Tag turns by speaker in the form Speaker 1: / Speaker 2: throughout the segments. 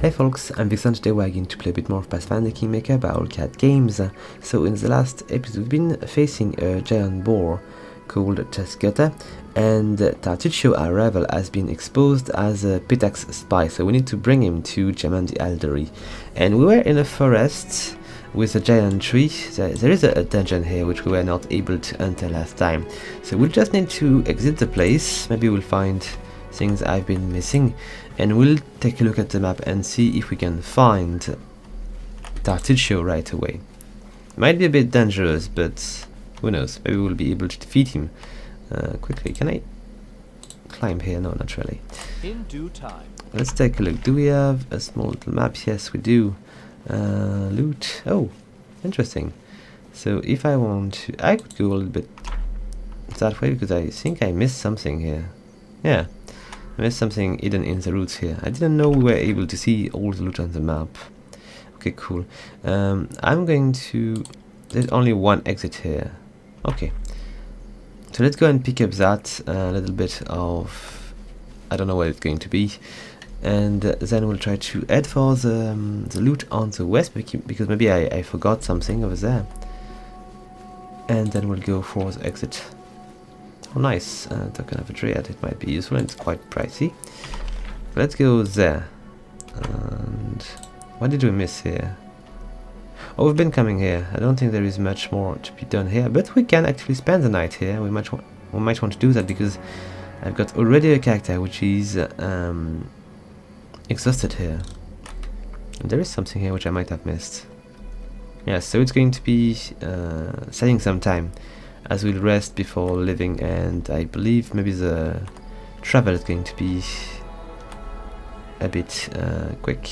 Speaker 1: Hey folks, I'm Vixen. Today we're going to play a bit more of Pathfinder Kingmaker by All Cat Games. So in the last episode we've been facing a giant boar called Tartuccio, and Tartuccio, our rival, has been exposed as a Pitax spy, so we need to bring him to Jaman the Alderi. And we were in a forest with a giant tree. There is a dungeon here which we were not able to enter last time, so we'll just need to exit the place. Maybe we'll find things I've been missing, and we'll take a look at the map and see if we can find Tartuccio right away. Might be a bit dangerous, but who knows, maybe we'll be able to defeat him quickly. Can I climb here? No, not really.
Speaker 2: In due time.
Speaker 1: Let's take a look. Do we have a small little map? Yes, we do. Loot. Oh, interesting. So if I want to, I could go a little bit that way because I think I missed something here. Yeah, I missed something hidden in the roots here. I didn't know we were able to see all the loot on the map. Okay, cool. I'm going to... There's only one exit here. Okay. So let's go and pick up that little bit of... I don't know what it's going to be. And then we'll try to head for the loot on the west, because maybe I forgot something over there. And then we'll go for the exit. Oh, nice. Token of a Dryad. It might be useful, and it's quite pricey. Let's go there. And what did we miss here? Oh, we've been coming here. I don't think there is much more to be done here, but we can actually spend the night here. We might want to do that because I've got already a character which is exhausted here. And there is something here which I might have missed. Yeah, so it's going to be saving some time, as we'll rest before leaving, and I believe maybe the travel is going to be a bit quick.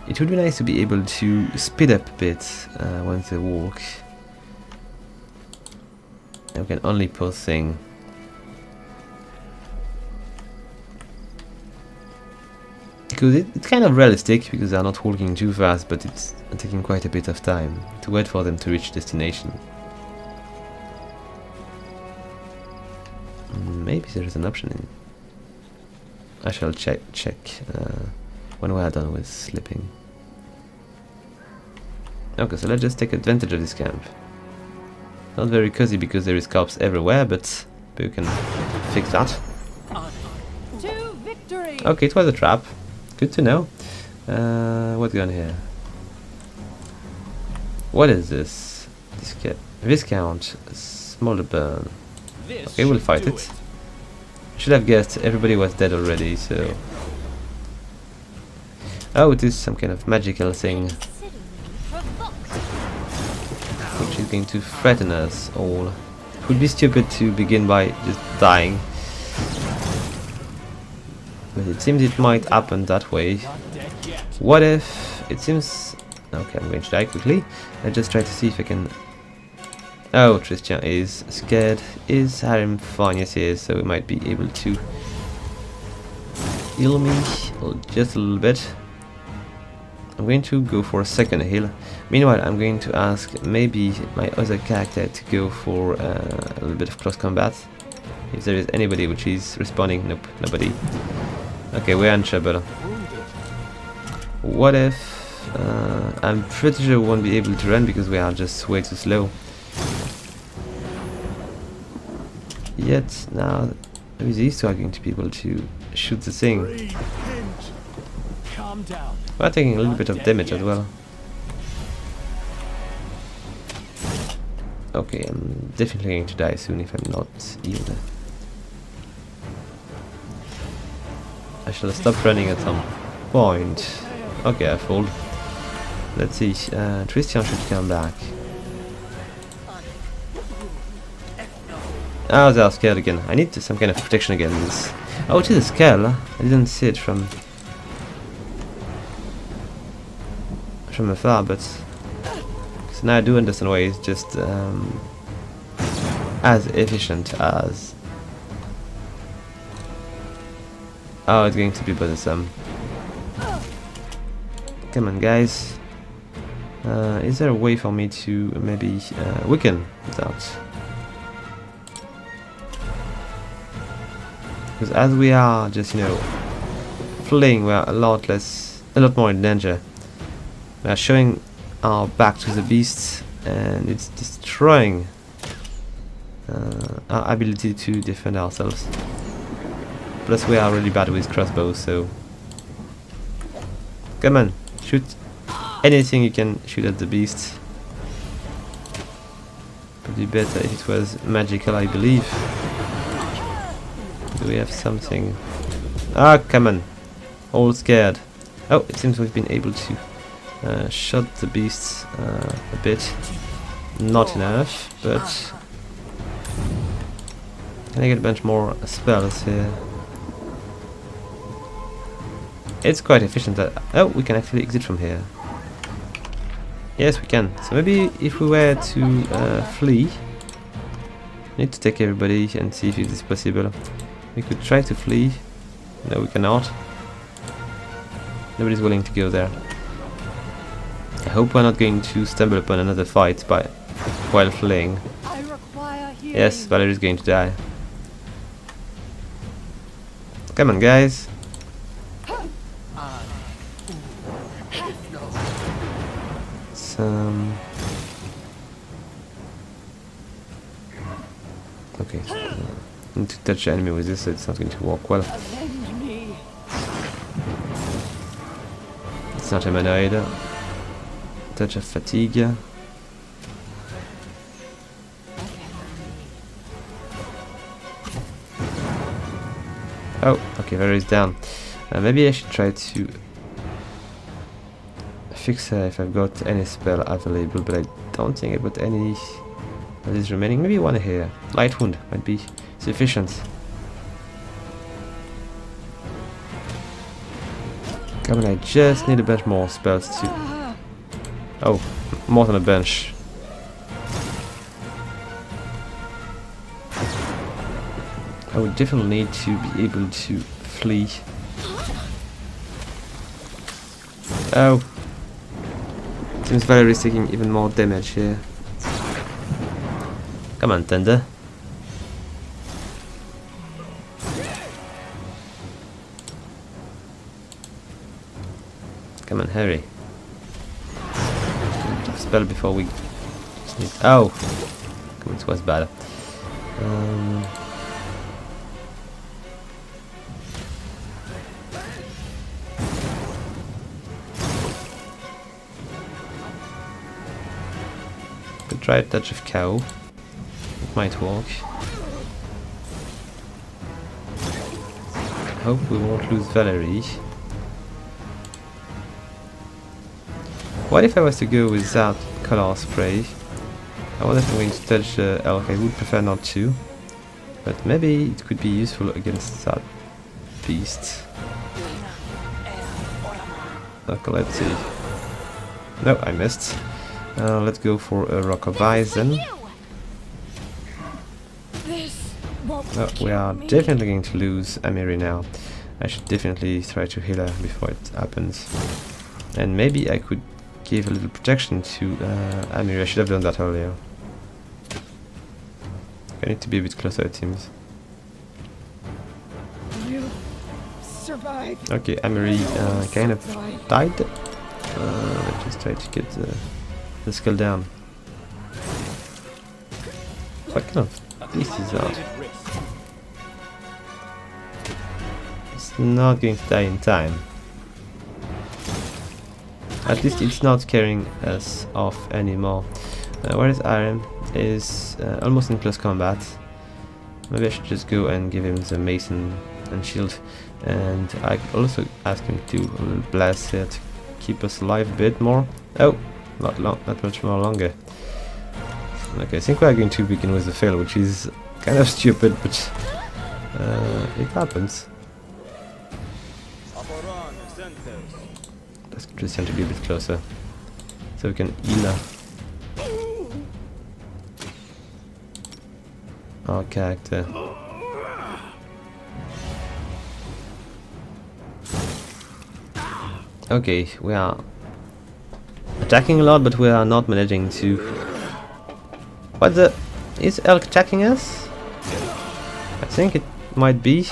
Speaker 1: It would be nice to be able to speed up a bit once they walk. I can only pause thing. Because it's kind of realistic, because they're not walking too fast, but it's taking quite a bit of time to wait for them to reach destination. Maybe there is an option in. I shall check when we are done with sleeping. Okay, so let's just take advantage of this camp. Not very cozy because there is cops everywhere, but we can fix that.
Speaker 2: To victory.
Speaker 1: Okay, it was a trap. Good to know. What's going here? What is this? Viscount Smolder Burn. Okay, we'll fight it. Should have guessed everybody was dead already, so... Oh, it is some kind of magical thing which is going to threaten us all. It would be stupid to begin by just dying, but it seems it might happen that way. What if it seems... Okay, I'm going to die quickly. Let's just try to see if I can... Oh, Tristan is scared. Is Harim fine? Yes, he is, so we might be able to heal me just a little bit. I'm going to go for a second heal. Meanwhile, I'm going to ask maybe my other character to go for a little bit of close combat. If there is anybody which is responding. Nope, nobody. Okay, we're in trouble. What if... I'm pretty sure we won't be able to run because we are just way too slow. Yet now maybe these two are going to be able to shoot the thing. We're taking a little bit of damage as well. Okay, I'm definitely going to die soon if I'm not healed. I shall stop running at some point. Okay, I fooled. Let's see, Tristan should come back. Oh, they are scared again. I need some kind of protection against this. Oh, it is a skull. I didn't see it from afar, but so now I do understand why it's just as efficient as... Oh, it's going to be bothersome. Come on, guys. Is there a way for me to maybe weaken that? Because as we are just, you know, fleeing, we are a lot more in danger. We are showing our back to the beasts, and it's destroying our ability to defend ourselves. Plus, we are really bad with crossbows, so come on, shoot anything you can shoot at the beasts. Would be better if it was magical, I believe. Do we have something? Ah, come on. All scared. Oh, it seems we've been able to shot the beasts a bit. Not enough, but can I get a bunch more spells here? It's quite efficient that... Oh, we can actually exit from here. Yes, we can. So maybe if we were to flee, need to take everybody and see if it is possible. We could try to flee. No, we cannot. Nobody's willing to go there. I hope we're not going to stumble upon another fight while fleeing. Yes, Valerie's going to die. Come on, guys. Okay. Need to touch the enemy with this, so it's not going to work well. It's not humanoid. Touch of fatigue. Oh, okay, there is down. Maybe I should try to fix her if I've got any spell available, but I don't think I've got any that is remaining. Maybe one here. Light wound might be sufficient. Come on, I just need a bunch more spells to... Oh, more than a bunch. I would definitely need to be able to flee. Oh. Seems Valerie's taking even more damage here. Come on, Thunder. Come on, hurry. Spell before we sneak. Oh! Come on, it was bad. Could try a touch of cow. It might work. Hope we won't lose Valerie. What if I was to go without color spray? I wonder if I'm going to touch the elk. I would prefer not to, but maybe it could be useful against that beast. Okay, let's see. No, I missed. Let's go for a Rock of Ice then. No, we are definitely going to lose Amiri now. I should definitely try to heal her before it happens. And maybe I could give a little protection to Amiri. I should have done that earlier. I need to be a bit closer, it seems.
Speaker 3: You survived.
Speaker 1: Okay, Amiri kind of died. Let's just try to get the skull down. What kind of beast is that? It's not going to die in time. At least it's not carrying us off anymore. Where is Aram? Is almost in close combat. Maybe I should just go and give him the mason and shield. And I could also ask him to do a little blast here to keep us alive a bit more. Oh, not much more longer. Okay, I think we're going to begin with the fail, which is kind of stupid, but it happens. Let's just tend to be a bit closer, so we can heal our character. Okay, we are attacking a lot, but we are not managing to... What the... Is elk attacking us? I think it might be.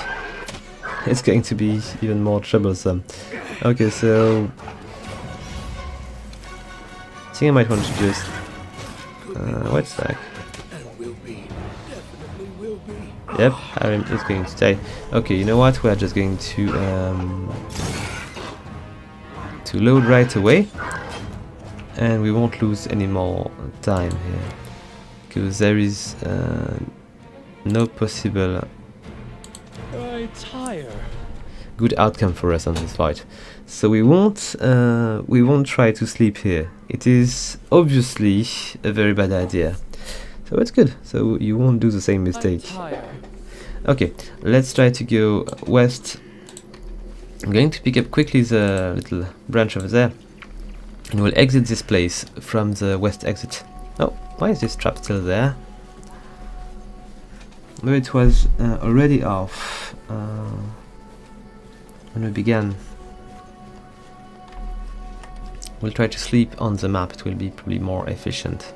Speaker 1: it's going to be even more troublesome. Okay, so I think I might want to just white stack. Yep, Harem is going to stay. Okay, you know what? We are just going to load right away, and we won't lose any more time here because there is no possible good outcome for us on this fight. So we won't try to sleep here. It is obviously a very bad idea. So it's good. So you won't do the same mistake. Okay, let's try to go west. I'm going to pick up quickly the little branch over there, and we'll exit this place from the west exit. Oh, why is this trap still there? Maybe it was already off when we began. We'll try to sleep on the map. It will be probably more efficient.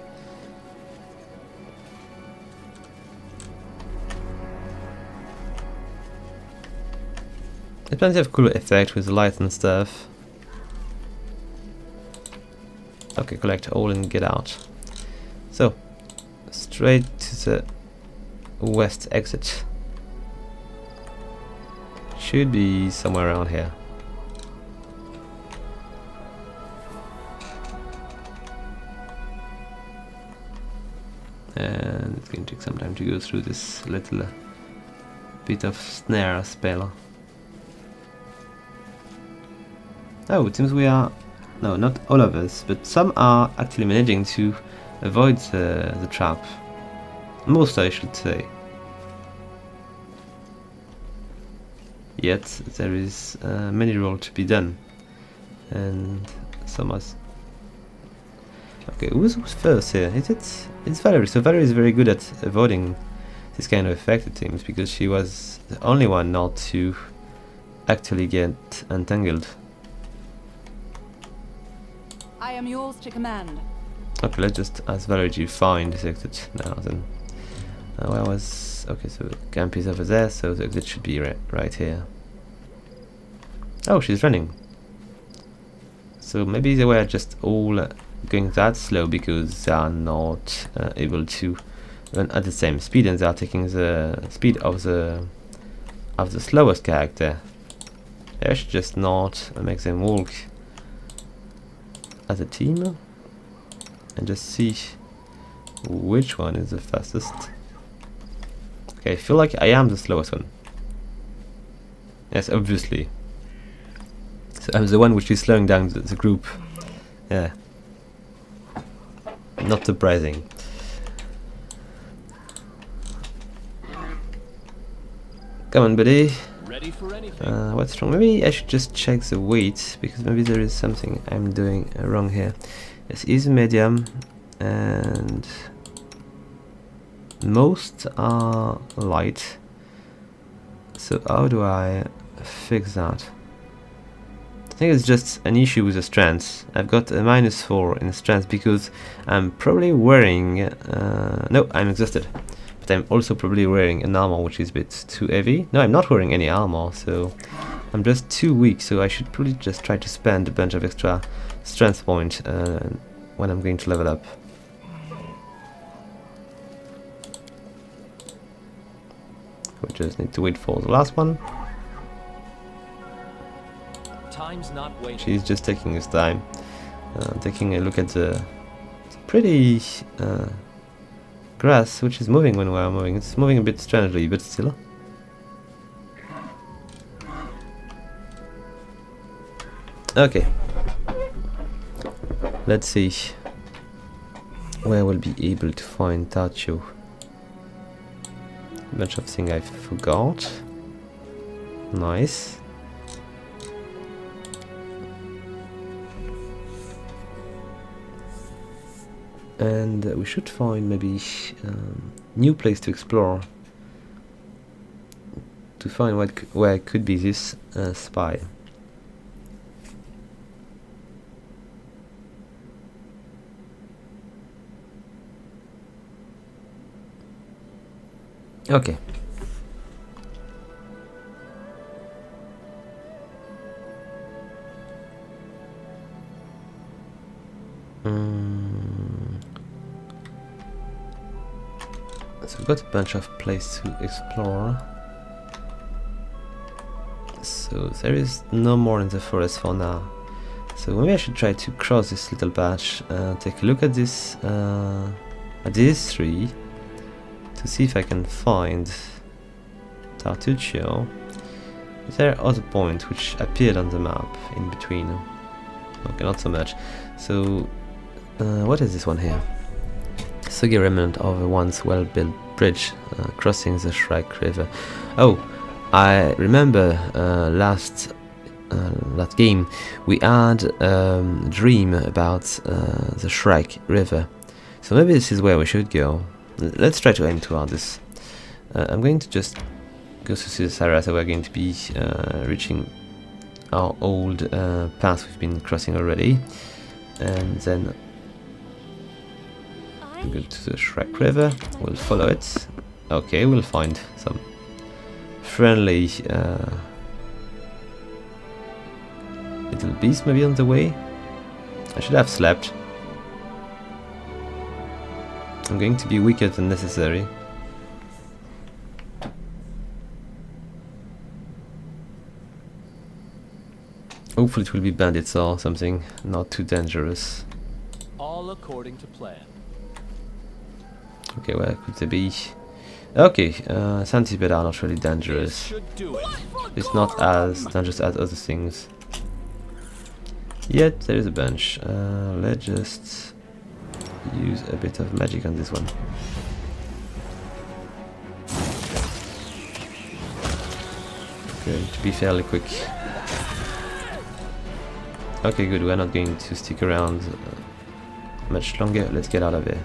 Speaker 1: There's plenty of cool effect with the light and stuff. Okay, collect all and get out. So, straight to the west exit. Should be somewhere around here. And it's going to take some time to go through this little bit of snare spell. Oh, it seems we are... No, not all of us, but some are actually managing to avoid the trap. Most, I should say. Yet, there is many roll to be done. And some are... Okay, who's first here? Is it? It's Valerie. So Valerie is very good at avoiding this kind of effect, it seems, because she was the only one not to actually get entangled.
Speaker 4: I am yours to command.
Speaker 1: Okay, let's just ask Valerie to find this exit now then. Where was... Okay, so camp is over there, so the exit should be right here. Oh, she's running. So maybe they were just all going that slow because they are not able to run at the same speed, and they are taking the speed of the slowest character. I should just not make them walk as a team and just see which one is the fastest. Okay, I feel like I am the slowest one. Yes, obviously. So I'm the one which is slowing down the group. Yeah. Not surprising. Come on, buddy.
Speaker 2: Ready for anything.
Speaker 1: What's wrong? Maybe I should just check the weight, because maybe there is something I'm doing wrong here. This is medium, and most are light. So how do I fix that? I think it's just an issue with the strength. I've got a -4 in strength because I'm probably wearing... no, I'm exhausted. But I'm also probably wearing an armor which is a bit too heavy. No, I'm not wearing any armor, so I'm just too weak. So I should probably just try to spend a bunch of extra strength points when I'm going to level up. We just need to wait for the last one.
Speaker 2: Time's not waiting.
Speaker 1: She's just taking his time, taking a look at the pretty grass, which is moving when we are moving. It's moving a bit strangely, but still. Okay. Let's see where we'll be able to find Tartuccio. A bunch of things I forgot. Nice. And we should find maybe new place to explore to find where could be this spy. Okay. So we've got a bunch of places to explore. So there is no more in the forest for now. So maybe I should try to cross this little patch and take a look at this, at these three, to see if I can find Tartuccio. There are other points which appeared on the map in between. Okay, not so much. So, what is this one here? Soggy remnant of a once well-built bridge crossing the Shrike river. Oh, I remember last game we had a dream about the Shrike river. So maybe this is where we should go. Let's try to aim toward this. I'm going to just go to this area, so we're going to be reaching our old path we've been crossing already, and then we'll go to the Shrike river. We'll follow it. Okay, we'll find some friendly little beast maybe on the way. I should have slept. I'm going to be weaker than necessary. Hopefully it will be bandits or something, not too dangerous.
Speaker 2: All according to plan.
Speaker 1: Okay, where could they be? Okay, centipede are not really dangerous.
Speaker 2: Should do it.
Speaker 1: It's not as dangerous as other things. Yet there is a bunch. Let's just use a bit of magic on this one. Going to be fairly quick. Okay, good. We're not going to stick around much longer. Let's get out of here.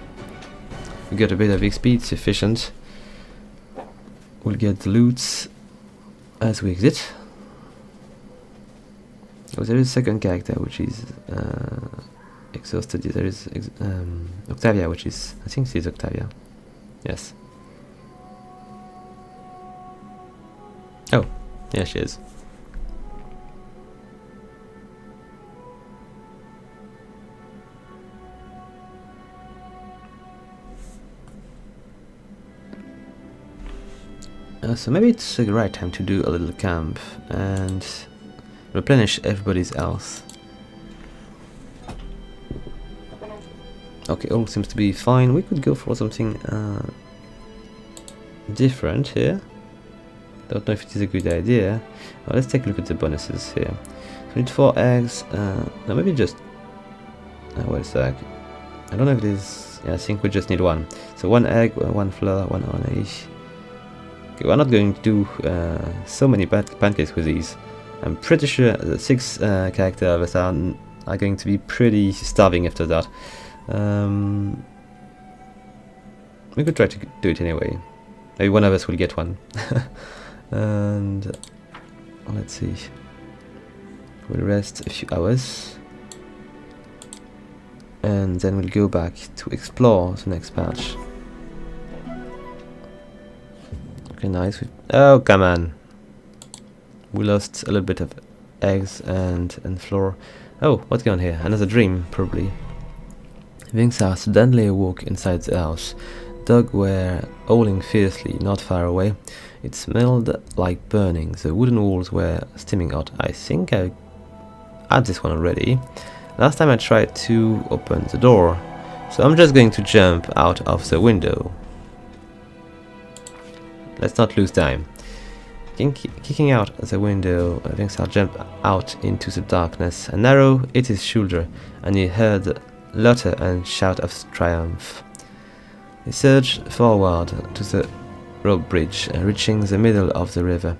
Speaker 1: We got a bit of XP, it's sufficient. We'll get the loot as we exit. Oh, there is a second character which is exhausted. There is Octavia, which is, I think she's Octavia. Yes. Oh, yeah, she is. So maybe it's the right time to do a little camp and replenish everybody's health. Okay, all seems to be fine. We could go for something different here. Don't know if it is a good idea. Well, let's take a look at the bonuses here. So we need 4 eggs. No, maybe just... wait a sec. I don't know if it is... Yeah, I think we just need 1. So 1 egg, 1 flour, 1 honey. Okay, we're not going to do so many pancakes with these. I'm pretty sure the 6 character of us are going to be pretty starving after that. We could try to do it anyway. Maybe one of us will get one. And let's see. We'll rest a few hours. And then we'll go back to explore the next patch. Okay, nice. Oh, come on. We lost a little bit of eggs and flour. Oh, what's going on here? Another dream, probably. Vingsar suddenly awoke inside the house. Dogs were howling fiercely, not far away. It smelled like burning. The wooden walls were steaming hot. I think I had this one already. Last time I tried to open the door. So I'm just going to jump out of the window. Let's not lose time. Kicking out the window, Vingsar jumped out into the darkness. An arrow hit his shoulder, and he heard laughter and shout of triumph. He surged forward to the rope bridge, reaching the middle of the river.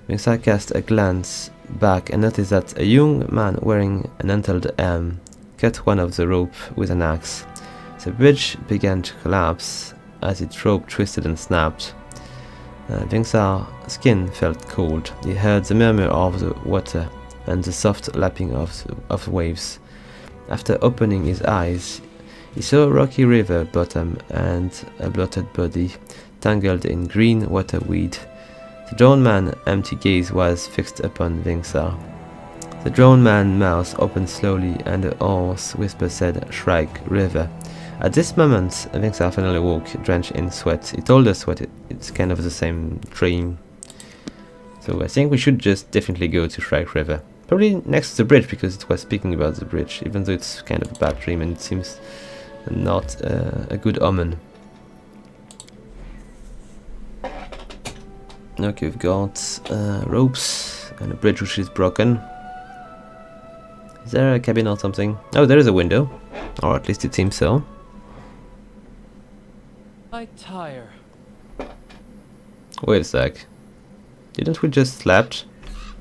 Speaker 1: Vingsar cast a glance back and noticed that a young man wearing an untied helm cut one of the rope with an axe. The bridge began to collapse as its rope twisted and snapped. Vingsar's skin felt cold. He heard the murmur of the water and the soft lapping of the waves. After opening his eyes, he saw a rocky river bottom and a bloated body tangled in green waterweed. The drowned man's empty gaze was fixed upon Vingsar. The drowned man's mouth opened slowly, and a hoarse whisper said, "Shrike River." At this moment, things are finally woke, drenched in sweat. He told us what it's kind of the same dream. So I think we should just definitely go to Shrike River. Probably next to the bridge, because it was speaking about the bridge, even though it's kind of a bad dream and it seems not a good omen. Okay, we've got ropes and a bridge which is broken. Is there a cabin or something? Oh, there is a window. Or at least it seems so.
Speaker 2: I tire.
Speaker 1: Wait a sec. Didn't we just slept?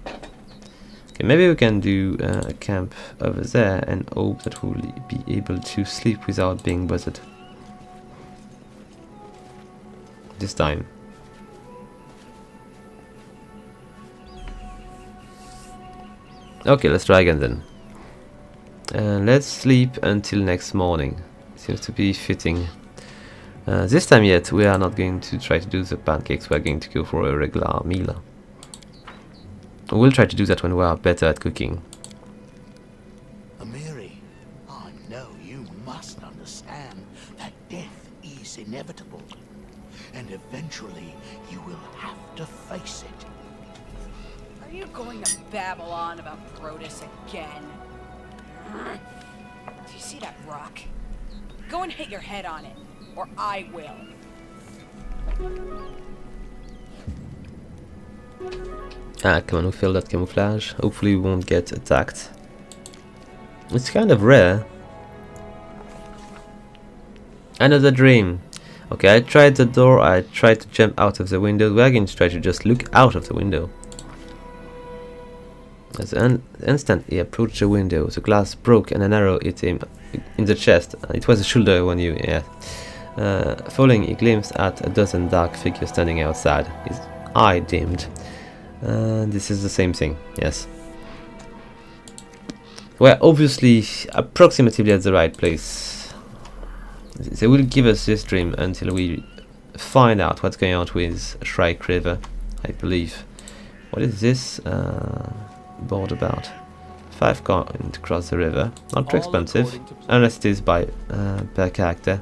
Speaker 1: Okay, maybe we can do a camp over there and hope that we'll be able to sleep without being buzzed. This time. Okay, let's try again then. Let's sleep until next morning. Seems to be fitting. This time yet, we are not going to try to do the pancakes, we are going to go for a regular meal. We'll try to do that when we are better at cooking.
Speaker 5: Amiri, I know you must understand that death is inevitable, and eventually you will have to face it.
Speaker 4: Are you going to babble on about Protus again? Do you see that rock? Go and hit your head on it, or I will.
Speaker 1: Ah, come on, we failed that camouflage. Hopefully we won't get attacked. It's kind of rare. Another dream. Okay, I tried the door, I tried to jump out of the window. We're going to try to just look out of the window. As the instant he approached the window, the glass broke and an arrow hit him in the chest. It was a shoulder when you, yeah. Falling, he glimpsed at a dozen dark figures standing outside. His eye dimmed. This is the same thing, yes. We're obviously approximately at the right place. They will give us this dream until we find out what's going on with Shrike River, I believe. What is this board about? 5 coins to cross the river. Not too expensive, unless it is by per character.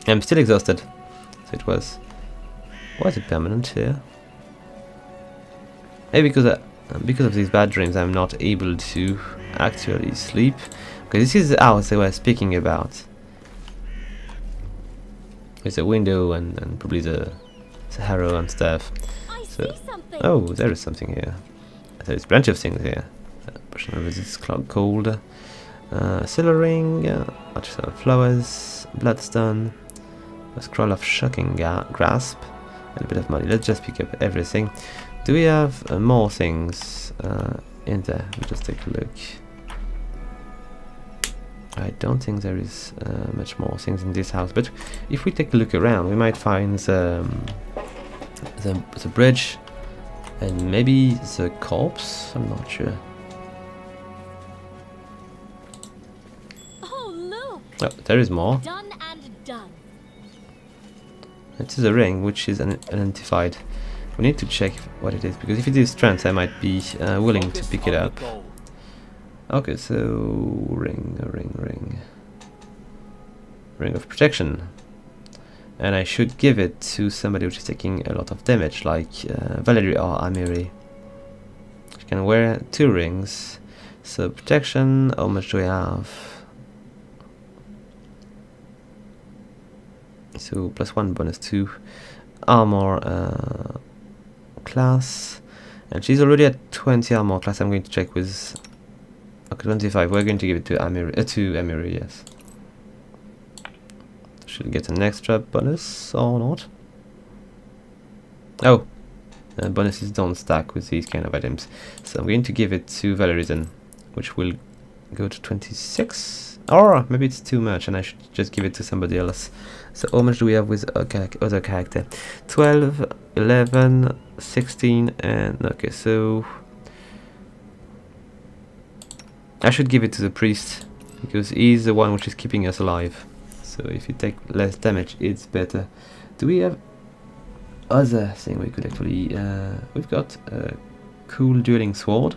Speaker 1: I'm still exhausted, so it was. Why is it permanent here? Maybe because of these bad dreams I'm not able to actually sleep. Okay, this is the house they were speaking about. With a window and probably the harrow and stuff. So, oh, there is something here. There is plenty of things here. Potion of resist cold. Silver ring, artificial flowers, bloodstone, a scroll of shocking grasp, and a bit of money. Let's just pick up everything. Do we have more things in there? Let's just take a look. I don't think there is much more things in this house, but if we take a look around, we might find the bridge and maybe the corpse. I'm not sure.
Speaker 6: Oh, look!
Speaker 1: Oh, there is more.
Speaker 6: Done and done.
Speaker 1: It is a ring which is unidentified. We need to check what it is, because if it is strength, I might be willing to pick it up. Okay, so ring of protection, and I should give it to somebody which is taking a lot of damage, like Valerie or Amiri. She can wear 2 rings. So protection, how much do I have? So +1 bonus 2 armor class, and she's already at 20 armor class. I'm going to check with. Okay, 25. We're going to give it to Amiri, yes. Should get an extra bonus or not? Oh, bonuses don't stack with these kind of items. So I'm going to give it to Valerie then, which will go to 26. Or maybe it's too much and I should just give it to somebody else. So how much do we have with other character? 12, 11, 16, and okay, so I should give it to the priest, because he's the one which is keeping us alive. So if you take less damage, it's better. Do we have other thing we could actually... we've got a cool dueling sword,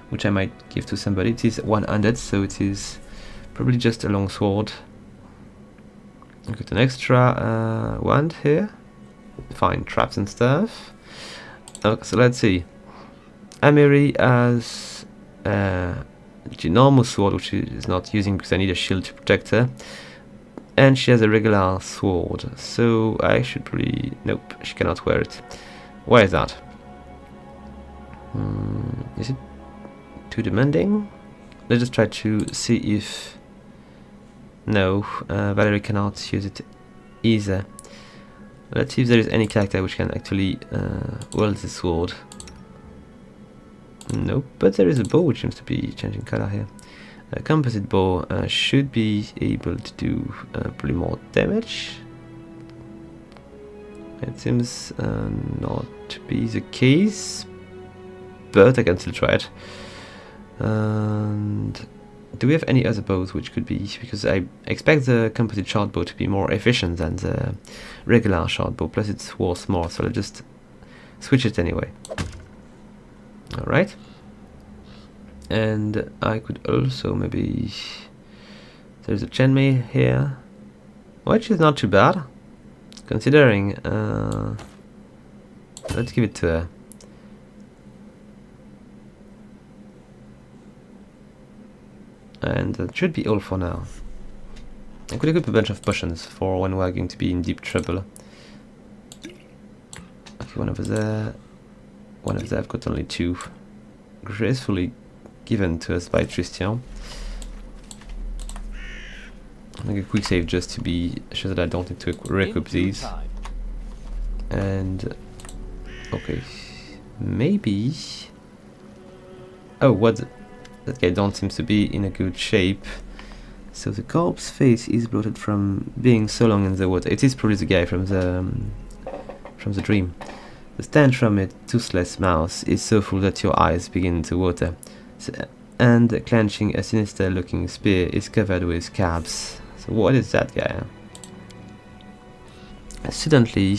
Speaker 1: which I might give to somebody. It is 100, so it is Probably just a long sword. I've got an extra wand here. Fine, traps and stuff. Okay, so let's see. Amiri has a normal sword, which she is not using because I need a shield to protect her. And she has a regular sword, so I should probably... Nope, she cannot wear it. Why is that? Is it too demanding? Let's just try to see if... No, Valerie cannot use it either. Let's see if there is any character which can actually wield the sword. Nope, but there is a bow which seems to be changing color here. A composite bow should be able to do probably more damage. It seems not to be the case, but I can still try it. And do we have any other bows which could be? Because I expect the composite short bow to be more efficient than the regular short bow, plus it's worth more, so I'll just switch it anyway. Alright. And I could also maybe... There's a chainmail here, which is not too bad, considering... let's give it to her. And that should be all for now. I could equip a bunch of potions for when we're going to be in deep trouble. Okay, one over there. One over there, I've got only two. Gracefully given to us by Tristan. I'll make a quick save just to be sure that I don't need to recoup these. And... okay. Maybe... Oh, what... That guy don't seem to be in a good shape. So the corpse face is bloated from being so long in the water. It is probably the guy from the dream. The stench from a toothless mouth is so full that your eyes begin to water. And clenching a sinister-looking spear is covered with scabs. So what is that guy? Suddenly,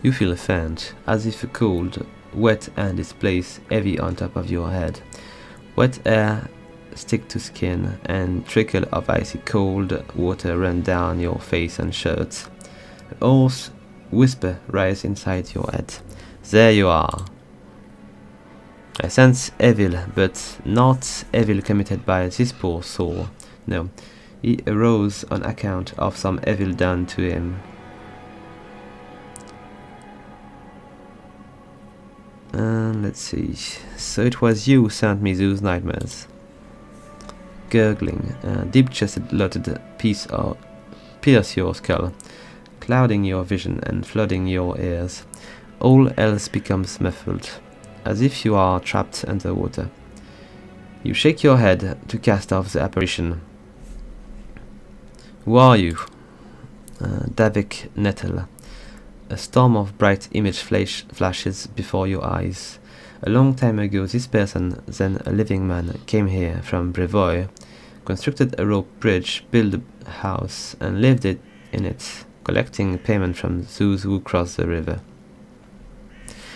Speaker 1: you feel a faint, as if a cold, wet hand is placed heavy on top of your head. Wet air stick to skin, and trickle of icy cold water run down your face and shirt. A hoarse whisper rises inside your head. There you are. I sense evil, but not evil committed by this poor soul. No, he arose on account of some evil done to him. Let's see. So it was you who sent me those nightmares. Gurgling, a deep-chested, bloated piece of pierce your skull, clouding your vision and flooding your ears. All else becomes muffled, as if you are trapped underwater. You shake your head to cast off the apparition. Who are you? Davik Nettle. A storm of bright image flashes before your eyes. A long time ago, this person, then a living man, came here from Brevoy, constructed a rope bridge, built a house, and lived in it, collecting payment from those who cross the river.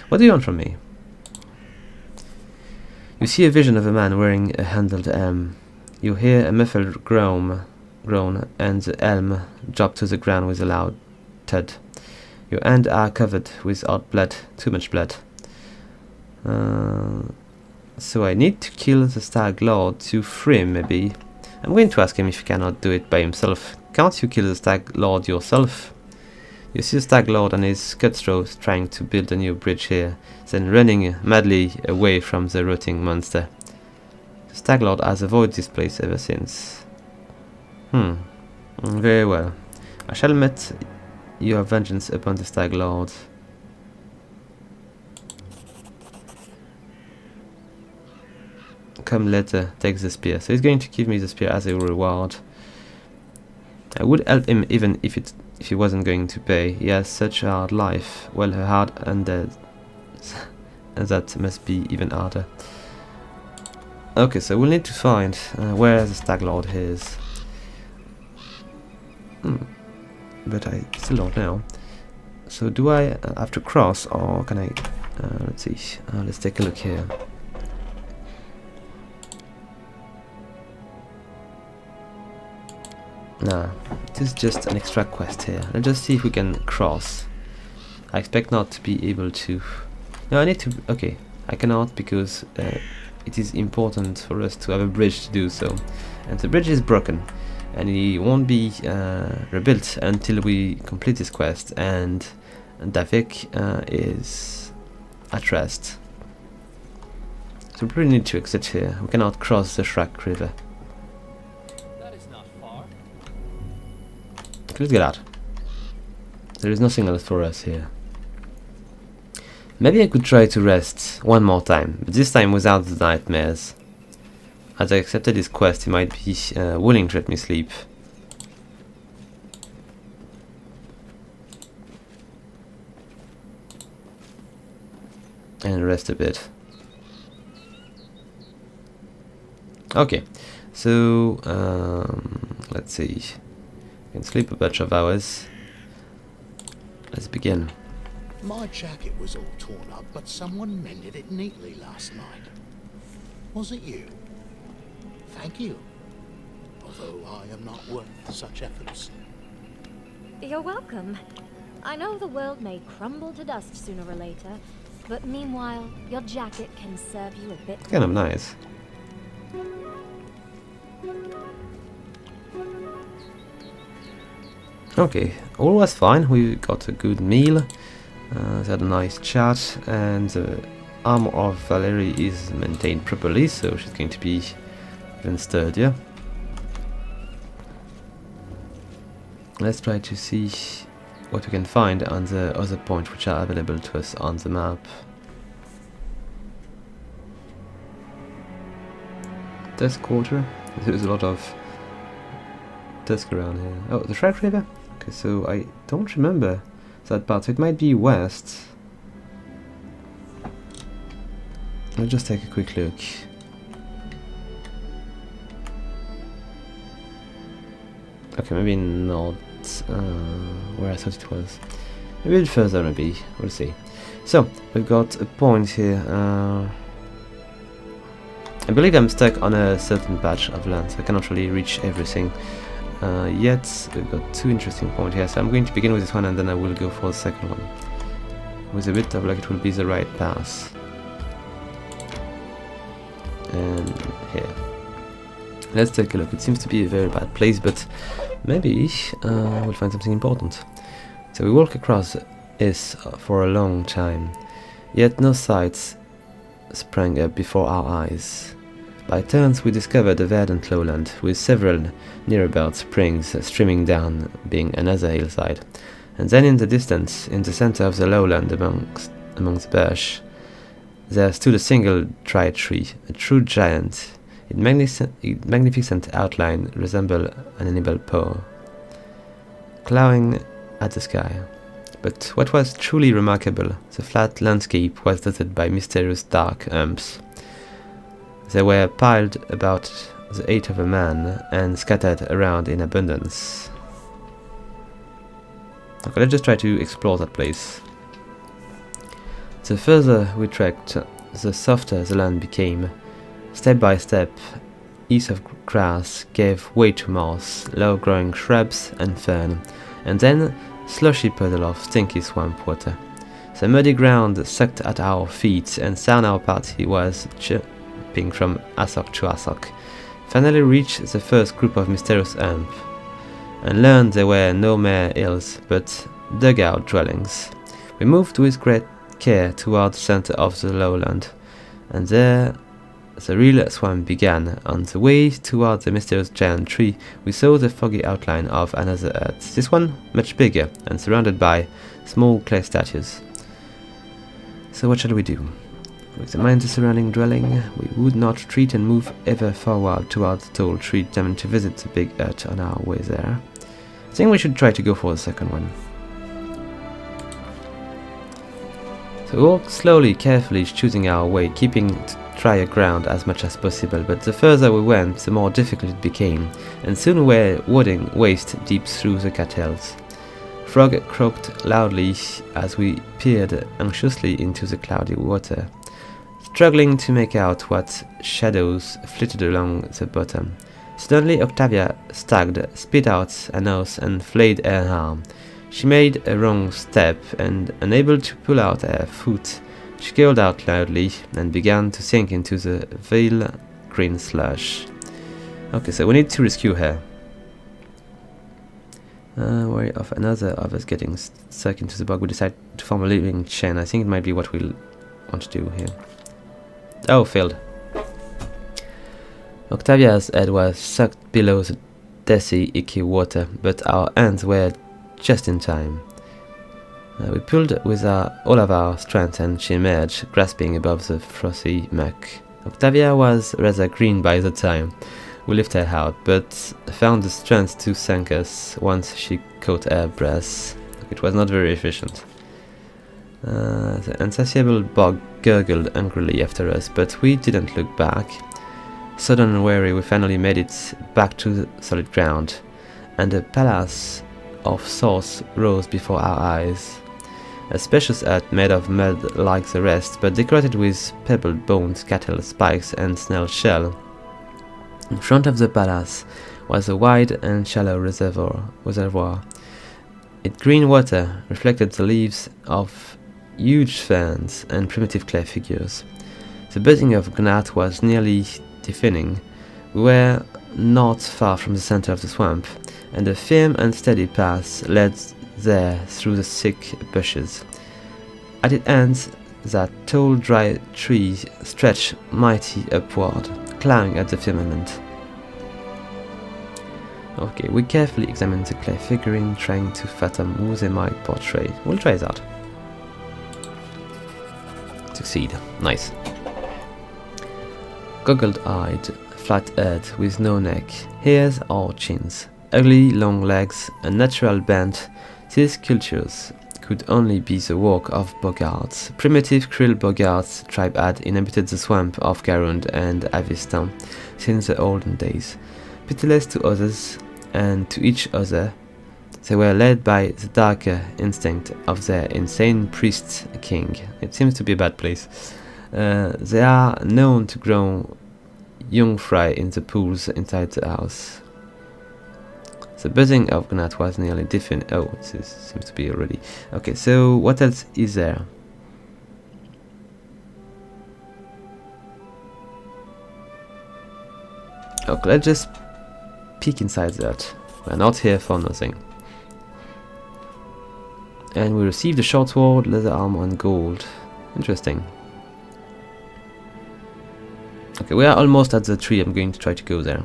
Speaker 1: What do you want from me? You see a vision of a man wearing a handled helm. You hear a muffled groan, and the helm drop to the ground with a loud thud. Your hands are covered with odd blood, too much blood. So I need to kill the Stag Lord to free him, maybe. I'm going to ask him if he cannot do it by himself. Can't you kill the Stag Lord yourself? You see the Stag Lord and his cutthroats trying to build a new bridge here, then running madly away from the rotting monster. The Stag Lord has avoided this place ever since. Very well. I shall met your vengeance upon the Stag Lord. Come later, take the spear. So he's going to give me the spear as a reward. I would help him even if he wasn't going to pay. He has such a hard life. Well, a hard undead. And that must be even harder. Okay, so we'll need to find where the Stag Lord is. But I still don't know. So do I have to cross, or can I... let's see. Let's take a look here. Nah, it is just an extra quest here. Let's just see if we can cross. I expect not to be able to. No, I need to. Okay, I cannot because it is important for us to have a bridge to do so. And the bridge is broken. And it won't be rebuilt until we complete this quest. And Davik is at rest. So we really need to exit here. We cannot cross the Shrike River.
Speaker 2: That is not far.
Speaker 1: Let's get out. There is nothing else for us here. Maybe I could try to rest one more time, but this time without the nightmares. As I accepted this quest, he might be willing to let me sleep. And rest a bit. Okay, so let's see. I can sleep a bunch of hours. Let's begin.
Speaker 5: My jacket was all torn up, but someone mended it neatly last night. Was it you? Thank you. Although I am not worth such efforts.
Speaker 6: You're welcome. I know the world may crumble to dust sooner or later, but meanwhile, your jacket can serve you a bit.
Speaker 1: Kind of nice. Okay, all was fine. We got a good meal. They had a nice chat, and the armor of Valerie is maintained properly, so she's going to be even sturdier. Let's try to see what we can find on the other points which are available to us on the map. Dusk Quarter. There's a lot of dusk around here. Oh, the Shrike River? Okay, so I don't remember that part, so it might be west. Let's just take a quick look. Okay, maybe not where I thought it was. Maybe a bit further, maybe. We'll see. So, we've got a point here. I believe I'm stuck on a certain patch of land, so I cannot really reach everything. Yet, we've got two interesting points here, so I'm going to begin with this one and then I will go for the second one. With a bit of luck it will be the right path. And here. Let's take a look. It seems to be a very bad place, but maybe we'll find something important. So we walk across this for a long time, yet no sights sprang up before our eyes. By turns we discovered a verdant lowland, with several nearby springs streaming down, being another hillside. And then in the distance, in the center of the lowland amongst the bush, there stood a single dry tree, a true giant. Its magnificent outline resembled an animal paw, clawing at the sky. But what was truly remarkable, the flat landscape was dotted by mysterious dark umps. They were piled about the height of a man and scattered around in abundance. Okay, let's just try to explore that place. The further we trekked, the softer the land became. Step by step, ease of grass gave way to moss, low-growing shrubs and fern, and then slushy puddle of stinky swamp water. The muddy ground sucked at our feet, and soon our party was jumping from hassock to hassock. Finally reached the first group of mysterious ump, and learned they were no mere hills, but dugout dwellings. We moved with great care toward the center of the lowland, and there the real swamp began. On the way toward the mysterious giant tree, we saw the foggy outline of another hut, this one much bigger and surrounded by small clay statues. So what shall we do? We examined the surrounding dwelling. We would not retreat and move ever forward toward the tall tree, determined to visit the big hut on our way there. I think we should try to go for the second one. So we walked slowly, carefully, choosing our way, keeping to drier ground as much as possible, but the further we went, the more difficult it became, and soon we were wading waist deep through the cattails. Frog croaked loudly as we peered anxiously into the cloudy water, struggling to make out what shadows flitted along the bottom. Suddenly Octavia staggered, spit out a nose and flayed her arm. She made a wrong step, and unable to pull out her foot, she called out loudly and began to sink into the vile green slush. Okay, so we need to rescue her. Wary of another of us getting stuck into the bog, we decide to form a living chain. I think it might be what we'll want to do here. Oh, failed. Octavia's head was sucked below the dusty, icky water, but our hands were just in time. We pulled with all of our strength, and she emerged, grasping above the frothy muck. Octavia was rather green by the time we lifted her out, but found the strength to sink us once she caught her breath. It was not very efficient. The insatiable bog gurgled angrily after us, but we didn't look back. Sudden and weary, we finally made it back to the solid ground, and a palace of sorts rose before our eyes. A spacious hut made of mud like the rest, but decorated with pebbled bones, cattle, spikes, and snail shell. In front of the palace was a wide and shallow reservoir. Its green water reflected the leaves of huge ferns and primitive clay figures. The building of Gnat was nearly deafening. We were not far from the center of the swamp, and a firm and steady path led there through the thick bushes. At its ends, that tall dry tree stretched mighty upward, clawing at the firmament. Okay, we carefully examined the clay figurine, trying to fathom who they might portray. We'll try that. Succeed. Nice. Goggle-eyed, flat-head with no neck, ears or chins, ugly long legs, and natural bent, these sculptures could only be the work of bogarts. Primitive Krill bogarts tribe had inhabited the swamp of Garund and Avistan since the olden days. Pitiless to others and to each other, they were led by the darker instinct of their insane priest king. It seems to be a bad place. They are known to grow young fry in the pools inside the house. The buzzing of Gnat was nearly deafening. Oh, this seems to be already. Okay, so what else is there? Okay, let's just peek inside that. We're not here for nothing. And we received a short sword, leather armor, and gold. Interesting. Okay, we are almost at the tree. I'm going to try to go there.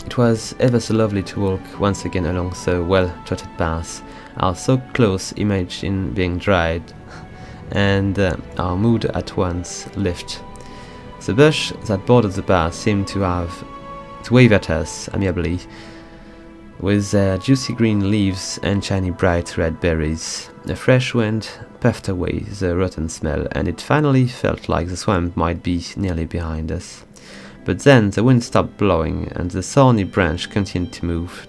Speaker 1: It was ever so lovely to walk once again along the well-trotted path, our so close image in being dried, and our mood at once lift. The bush that bordered the path seemed to wave at us amiably, with their juicy green leaves and shiny bright red berries. A fresh wind puffed away the rotten smell, and it finally felt like the swamp might be nearly behind us. But then the wind stopped blowing, and the thorny branch continued to move,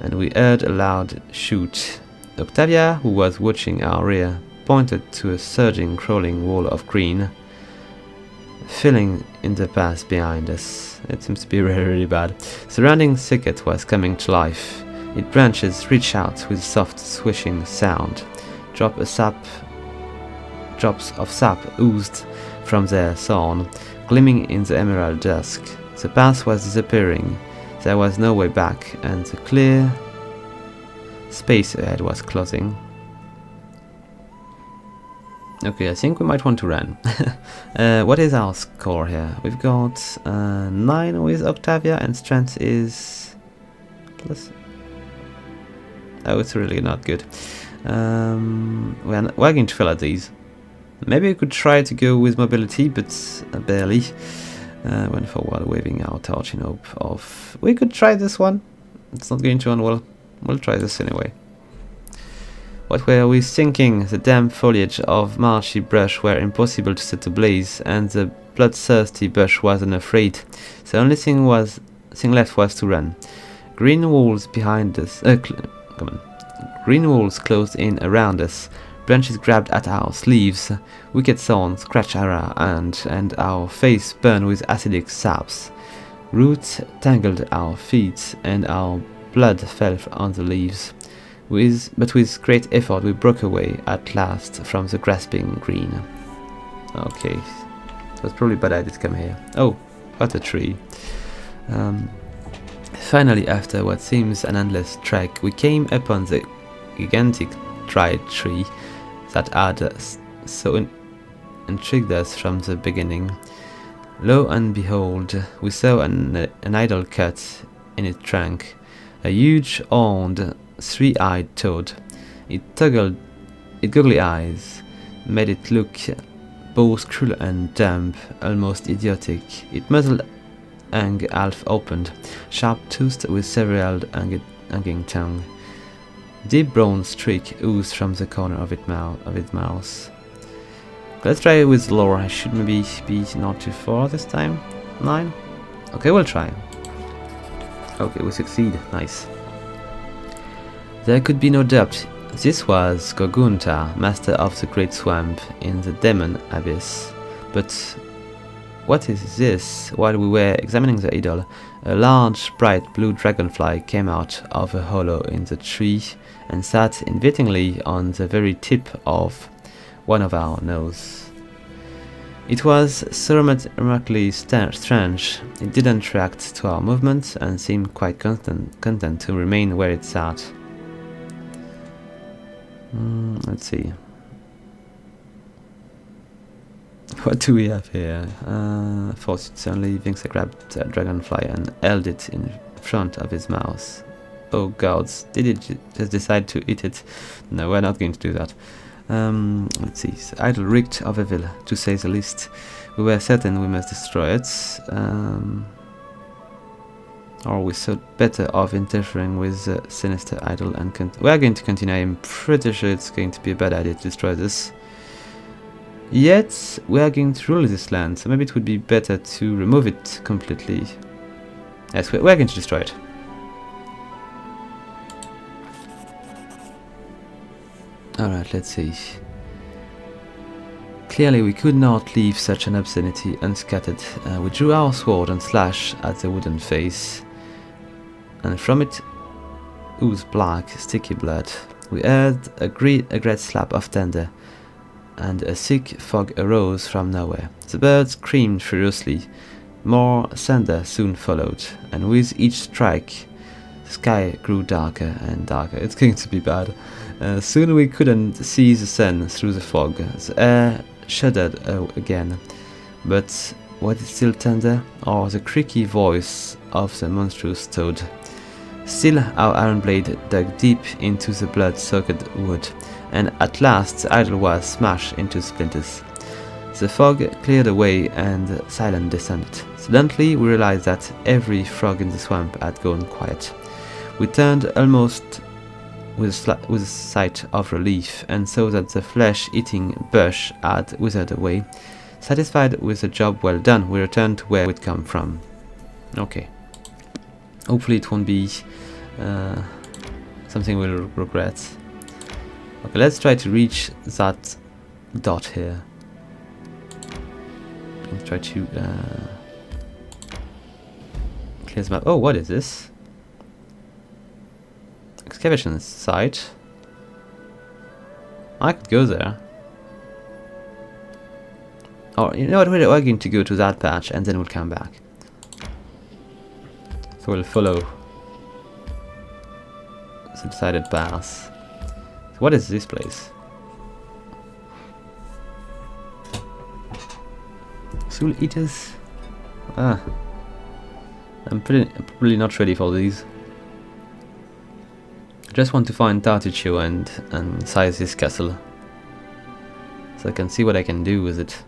Speaker 1: and we heard a loud shoot. Octavia, who was watching our rear, pointed to a surging, crawling wall of green, filling in the path behind us. It seems to be really, really bad. Surrounding thicket was coming to life. Its branches reached out with a soft swishing sound. Drops of sap oozed from their thorn, gleaming in the emerald dusk. The path was disappearing. There was no way back, and the clear space ahead was closing. Okay, I think we might want to run. What is our score here? We've got 9 with Octavia, and strength is plus. Oh, it's really not good. We're going to fail at these. Maybe we could try to go with mobility, but barely. Went forward, waving our torch in hope of... We could try this one. It's not going to end well. We'll try this anyway. What were we thinking? The damp foliage of marshy brush were impossible to set ablaze, and the bloodthirsty bush wasn't afraid. The only thing left was to run. Green walls behind us... Green walls closed in around us, Branches grabbed at our sleeves, wicked thorns scratched our hand, and our face burned with acidic saps. Roots tangled our feet, and our blood fell on the leaves. But with great effort we broke away at last from the grasping green. Okay, it was probably a bad idea to come here. Oh, what a tree. Finally, after what seems an endless trek, we came upon the gigantic dried tree that had so intrigued us from the beginning. Lo and behold, we saw an idle cut in its trunk, a huge, horned, three-eyed toad. Its goggly eyes made it look both cruel and dumb, almost idiotic. Its muzzle hung half opened, sharp-toothed with several hanging tongue. Deep brown streak oozed from the corner of its mouth. Let's try it with lore. I should maybe be not too far this time. 9? Okay, we'll try. Okay, we succeed. Nice. There could be no doubt. This was Gogunta, master of the Great Swamp in the Demon Abyss. But what is this? While we were examining the idol, a large, bright blue dragonfly came out of a hollow in the tree and sat invitingly on the very tip of one of our noses. It was so remarkably strange. It didn't react to our movements and seemed quite content to remain where it sat. Let's see. What do we have here? Forced certainly Vinxa grabbed a dragonfly and held it in front of his mouth. Oh gods, did it just decide to eat it? No, we're not going to do that. Let's see. The idol reeked of evil, to say the least. We were certain we must destroy it. Or we thought better of interfering with the sinister idol and we are going to continue. I'm pretty sure it's going to be a bad idea to destroy this. Yet, we are going to rule this land, so maybe it would be better to remove it completely. Yes, we're going to destroy it. Alright, let's see. Clearly we could not leave such an obscenity unscattered. We drew our sword and slashed at the wooden face, and from it oozed black, sticky blood. We heard a great slap of thunder, and a thick fog arose from nowhere. The birds screamed furiously. More thunder soon followed, and with each strike, the sky grew darker and darker. It's going to be bad. Soon we couldn't see the sun through the fog. The air shuddered again. But was it still thunder, or the creaky voice of the monstrous toad? Still our iron blade dug deep into the blood-soaked wood, and at last the idol was smashed into splinters. The fog cleared away and silence descended. Suddenly we realized that every frog in the swamp had gone quiet. We turned almost with a sight of relief, and saw that the flesh-eating bush had withered away. Satisfied with the job well done, we returned to where we'd come from. Okay. Hopefully it won't be something we'll regret. Okay, let's try to reach that dot here. Let's try to clear the map. Oh, what is this? Excavation site. I could go there. Or you know what, we're going to go to that patch and then we'll come back. So we'll follow the decided path. So what is this place? Soul Eaters? Ah. I'm probably not ready for these. I just want to find Tartuccio and size his castle, so I can see what I can do with it.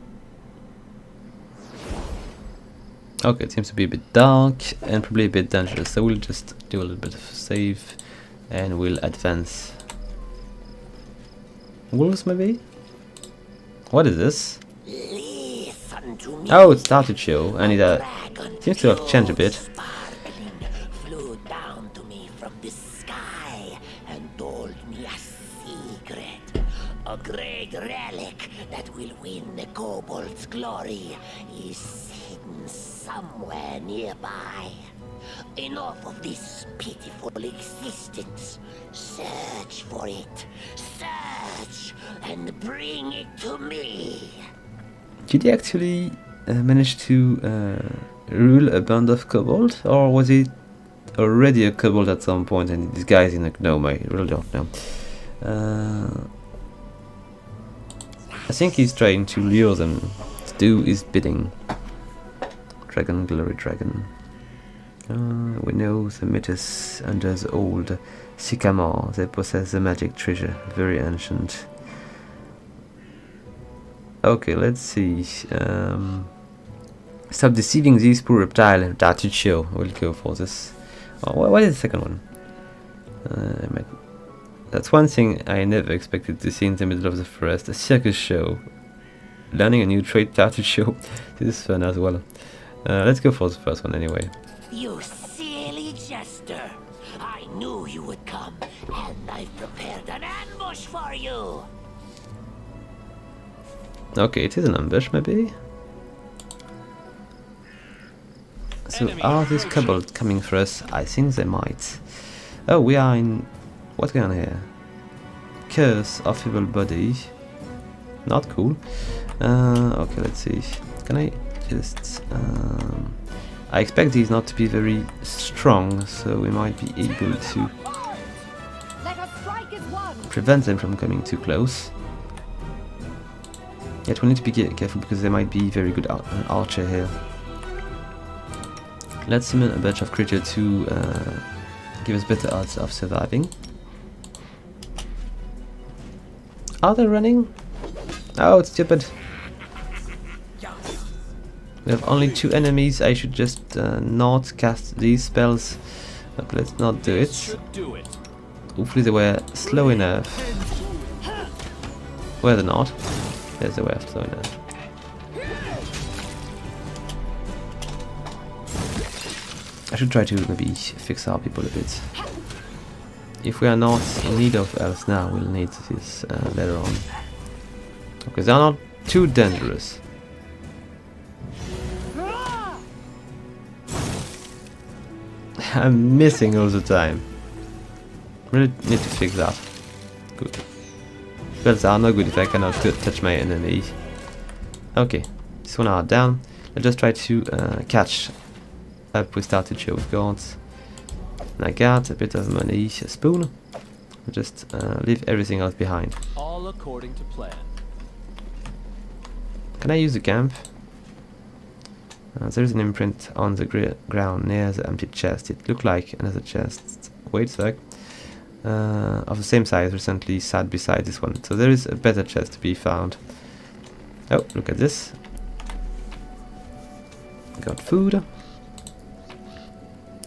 Speaker 1: Okay, it seems to be a bit dark and probably a bit dangerous, so we'll just do a little bit of save and we'll advance. Wolves maybe? What is this? Oh, it's Tartuccio, and it seems to have changed a bit.
Speaker 7: Flew down to me from the sky and told me a secret. A great relic that will win the kobold's glory is hidden somewhere nearby. Enough of this pitiful existence. Search for it. Search and bring it to me.
Speaker 1: Did he actually manage to rule a band of kobold, or was he already a kobold at some point and disguised in a gnome? I really don't know. I think he's trying to lure them to do his bidding. Dragon, glory dragon. We know the mythos under the old sycamore. They possess the magic treasure, very ancient. Okay, let's see. Stop deceiving these poor reptile. Tartuccio. We'll go for this. Oh, what is the second one? That's one thing I never expected to see in the middle of the forest. A circus show. Learning a new trade, Tartuccio. This is fun as well. Let's go for the first one anyway.
Speaker 7: You silly jester! I knew you would come, and I've prepared an ambush for you!
Speaker 1: Okay, it is an ambush, maybe? So, are these kobolds coming for us? I think they might. Oh, we are in... What's going on here? Curse of evil body. Not cool. Okay, let's see. Can I just... I expect these not to be very strong, so we might be able to prevent them from coming too close. Yet we need to be careful because they might be very good archer here. Let's summon a bunch of creatures to give us better odds of surviving. Are they running? Oh, it's stupid. We have only 2 enemies. I should just not cast these spells. But let's not do it. Hopefully they were slow enough. Were they not? Yes, they were slow enough. I should try to maybe fix our people a bit. If we are not in need of else now, we'll need this later on. Okay, they are not too dangerous. I'm missing all the time. Really need to fix that. Good. Spells are not good if I cannot touch my enemy. Okay, this one are down. Let's just try to catch up with Tartuccio with guards. And I got a bit of money, a spoon. I'll just leave everything else behind.
Speaker 2: All according to plan.
Speaker 1: Can I use the camp? There is an imprint on the ground near the empty chest. It looked like another chest. Wait a sec. Of the same size recently sat beside this one. So there is a better chest to be found. Oh, look at this. Got food.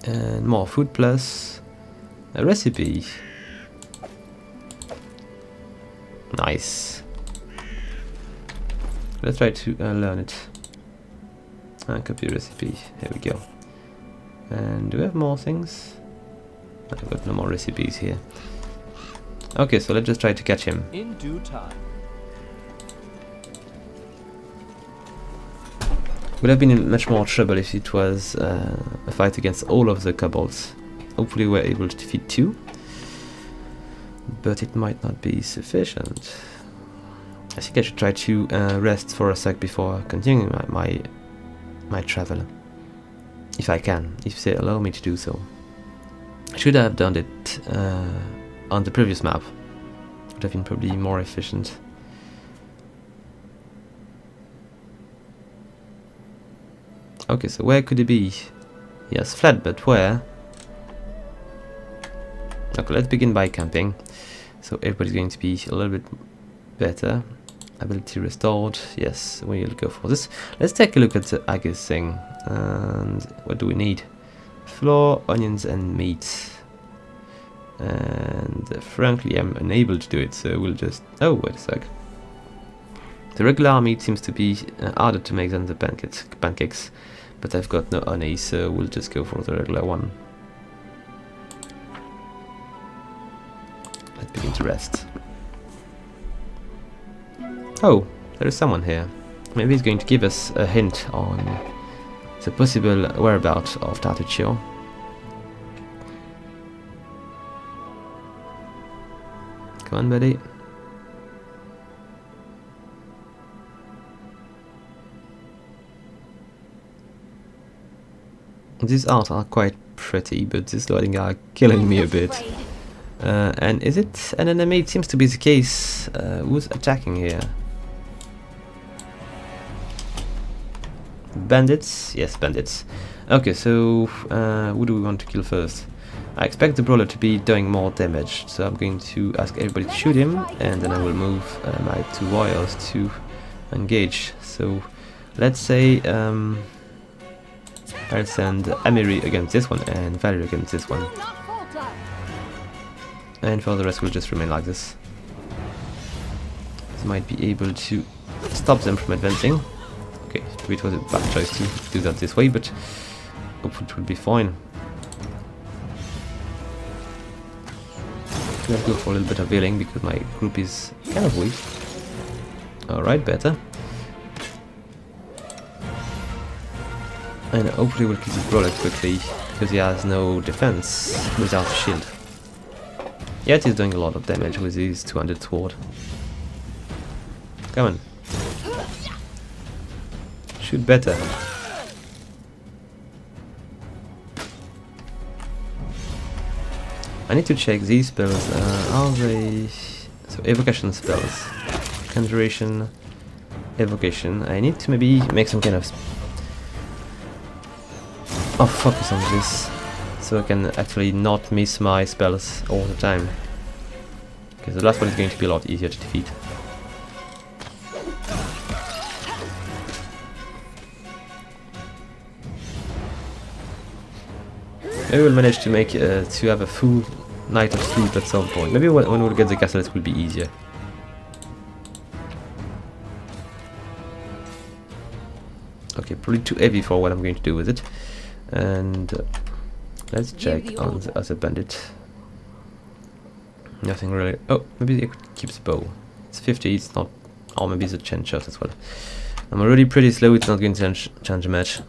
Speaker 1: And more food plus a recipe. Nice. Let's try to learn it. Copy recipe. Here we go. And do we have more things? I've got no more recipes here. Okay, so let's just try to catch him.
Speaker 2: In due time.
Speaker 1: Would have been in much more trouble if it was a fight against all of the kobolds. Hopefully we're able to defeat 2. But it might not be sufficient. I think I should try to rest for a sec before continuing my travel. If I can, if they allow me to do so. I should have done it on the previous map. Would have been probably more efficient. Okay, so where could it be? Yes, flat, but where? Okay, let's begin by camping. So everybody's going to be a little bit better. Ability restored. Yes, we'll go for this. Let's take a look at the Agus thing. And what do we need? Flour, onions, and meat. And frankly, I'm unable to do it, so we'll just... Oh, wait a sec. The regular meat seems to be harder to make than the pancakes. But I've got no honey, so we'll just go for the regular one. Let's begin to rest. Oh, there is someone here. Maybe he's going to give us a hint on the possible whereabouts of Tartuccio. Come on, buddy. These art are quite pretty, but this loading are killing me a bit. And is it an enemy? It seems to be the case. Who's attacking here? Bandits? Yes, bandits. Okay, so who do we want to kill first? I expect the brawler to be doing more damage, so I'm going to ask everybody to shoot him, and then I will move my 2 warriors to engage. So let's say I'll send Amiri against this one and Valerie against this one. And for the rest we'll just remain like this. This might be able to stop them from advancing. Okay, maybe it was a bad choice to do that this way, but hopefully it will be fine. Let's go for a little bit of healing because my group is kind of weak. Alright, better. And hopefully we'll kill this brawler quickly because he has no defense without a shield. Yet he's doing a lot of damage with his 200 sword. Come on. Shoot better. I need to check these spells. Are they... So evocation spells. Conjuration. Evocation. I need to maybe make some kind of focus on this, so I can actually not miss my spells all the time. Because the last one is going to be a lot easier to defeat. Maybe we'll manage to make to have a full night of sleep at some point. Maybe when we'll get the castle it will be easier. Okay, probably too heavy for what I'm going to do with it. And let's check on the other bandit. Nothing really. Oh, maybe it keeps bow. It's 50, it's not. Or maybe it's a chain shot as well. I'm already pretty slow, it's not going to change much.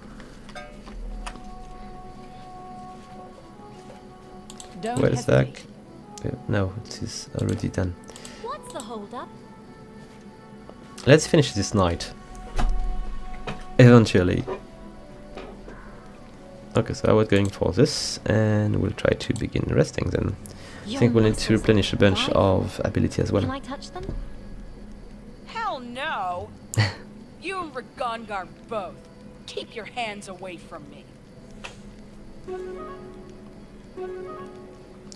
Speaker 1: Where's that? No, it is already done.
Speaker 6: What's the hold up?
Speaker 1: Let's finish this night. Eventually. Okay, so I was going for this, and we'll try to begin resting then. I think we'll need to replenish a bunch of ability as well.
Speaker 6: Can I touch them?
Speaker 4: Hell no! You and Ragongar both. Keep your hands away from me.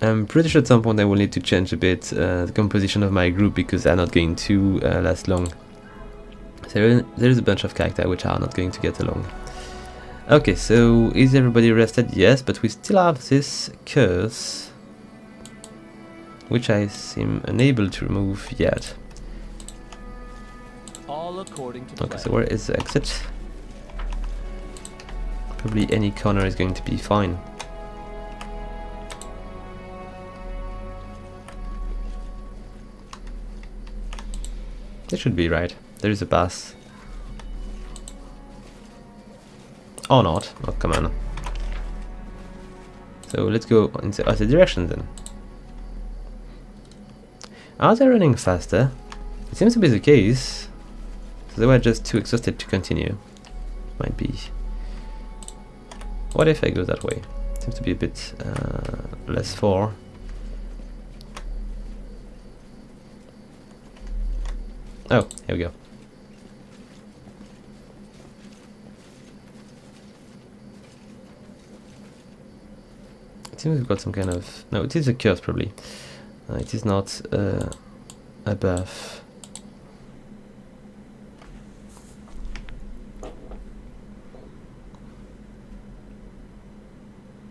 Speaker 1: I'm pretty sure at some point I will need to change a bit the composition of my group because they're not going to last long. So there is a bunch of characters which are not going to get along. Okay, so is everybody rested? Yes, but we still have this curse, which I seem unable to remove yet.
Speaker 2: All according to
Speaker 1: Okay, so where is the exit? Probably any corner is going to be fine. This should be right. There is a pass. Or not. Oh, come on. So let's go in the other direction then. Are they running faster? It seems to be the case. So they were just too exhausted to continue. Might be. What if I go that way? Seems to be a bit less far. Oh, here we go. It seems we've got some kind of... No, it is a curse probably. It is not a buff.